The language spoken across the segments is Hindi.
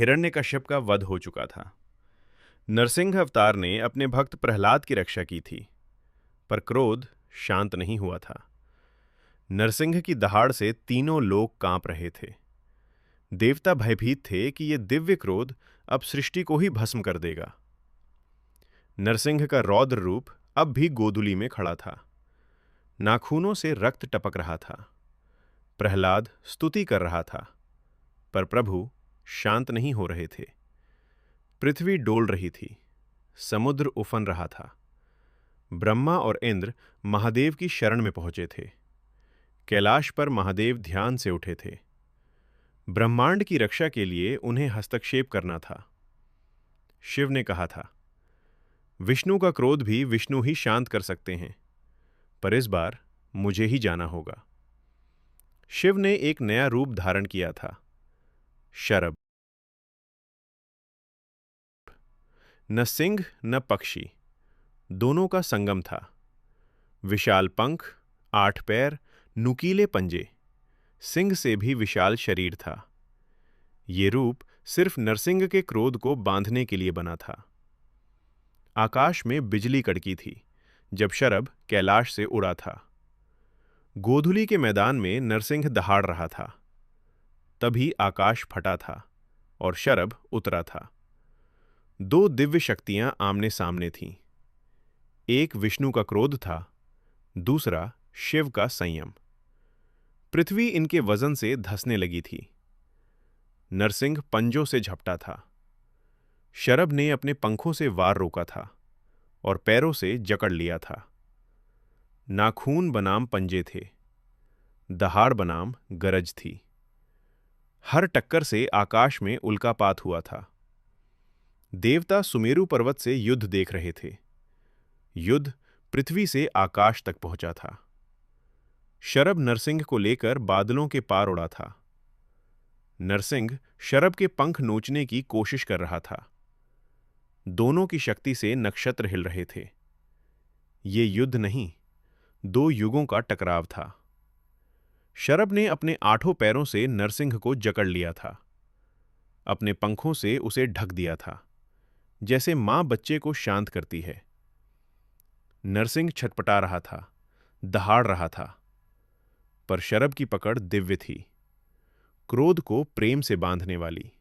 हिरण्यकश्यप का वध हो चुका था। नरसिंह अवतार ने अपने भक्त प्रहलाद की रक्षा की थी, पर क्रोध शांत नहीं हुआ था। नरसिंह की दहाड़ से तीनों लोग कांप रहे थे। देवता भयभीत थे कि ये दिव्य क्रोध अब सृष्टि को ही भस्म कर देगा। नरसिंह का रौद्र रूप अब भी गोधुली में खड़ा था। नाखूनों से रक्त टपक रहा था। प्रहलाद स्तुति कर रहा था, पर प्रभु शांत नहीं हो रहे थे। पृथ्वी डोल रही थी, समुद्र उफन रहा था। ब्रह्मा और इंद्र महादेव की शरण में पहुंचे थे। कैलाश पर महादेव ध्यान से उठे थे। ब्रह्मांड की रक्षा के लिए उन्हें हस्तक्षेप करना था। शिव ने कहा था, विष्णु का क्रोध भी विष्णु ही शांत कर सकते हैं, पर इस बार मुझे ही जाना होगा। शिव ने एक नया रूप धारण किया था, शरभ। न सिंह न पक्षी, दोनों का संगम था। विशाल पंख, 8 पैर, नुकीले पंजे, सिंह से भी विशाल शरीर था। ये रूप सिर्फ नरसिंह के क्रोध को बांधने के लिए बना था। आकाश में बिजली कड़की थी जब शरभ कैलाश से उड़ा था। गोधुली के मैदान में नरसिंह दहाड़ रहा था। तभी आकाश फटा था और शरभ उतरा था। 2 दिव्य शक्तियां आमने सामने थीं। एक विष्णु का क्रोध था, दूसरा शिव का संयम। पृथ्वी इनके वजन से धंसने लगी थी। नरसिंह पंजों से झपटा था। शरभ ने अपने पंखों से वार रोका था और पैरों से जकड़ लिया था। नाखून बनाम पंजे थे, दहाड़ बनाम गरज थी। हर टक्कर से आकाश में उल्कापात हुआ था। देवता सुमेरु पर्वत से युद्ध देख रहे थे। युद्ध पृथ्वी से आकाश तक पहुंचा था। शरभ नरसिंह को लेकर बादलों के पार उड़ा था। नरसिंह शरभ के पंख नोचने की कोशिश कर रहा था। दोनों की शक्ति से नक्षत्र हिल रहे थे। ये युद्ध नहीं, 2 युगों का टकराव था। शरभ ने अपने 8 पैरों से नरसिंह को जकड़ लिया था। अपने पंखों से उसे ढक दिया था, जैसे मां बच्चे को शांत करती है। नरसिंह छटपटा रहा था, दहाड़ रहा था, पर शरभ की पकड़ दिव्य थी, क्रोध को प्रेम से बांधने वाली।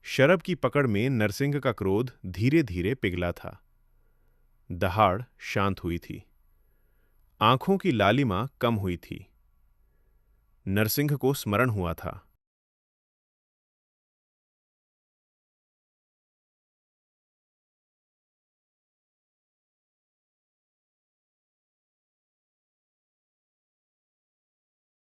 शरभ की पकड़ में नरसिंह का क्रोध धीरे धीरे पिघला था। दहाड़ शांत हुई थी। आंखों की लालिमा कम हुई थी। नरसिंह को स्मरण हुआ था,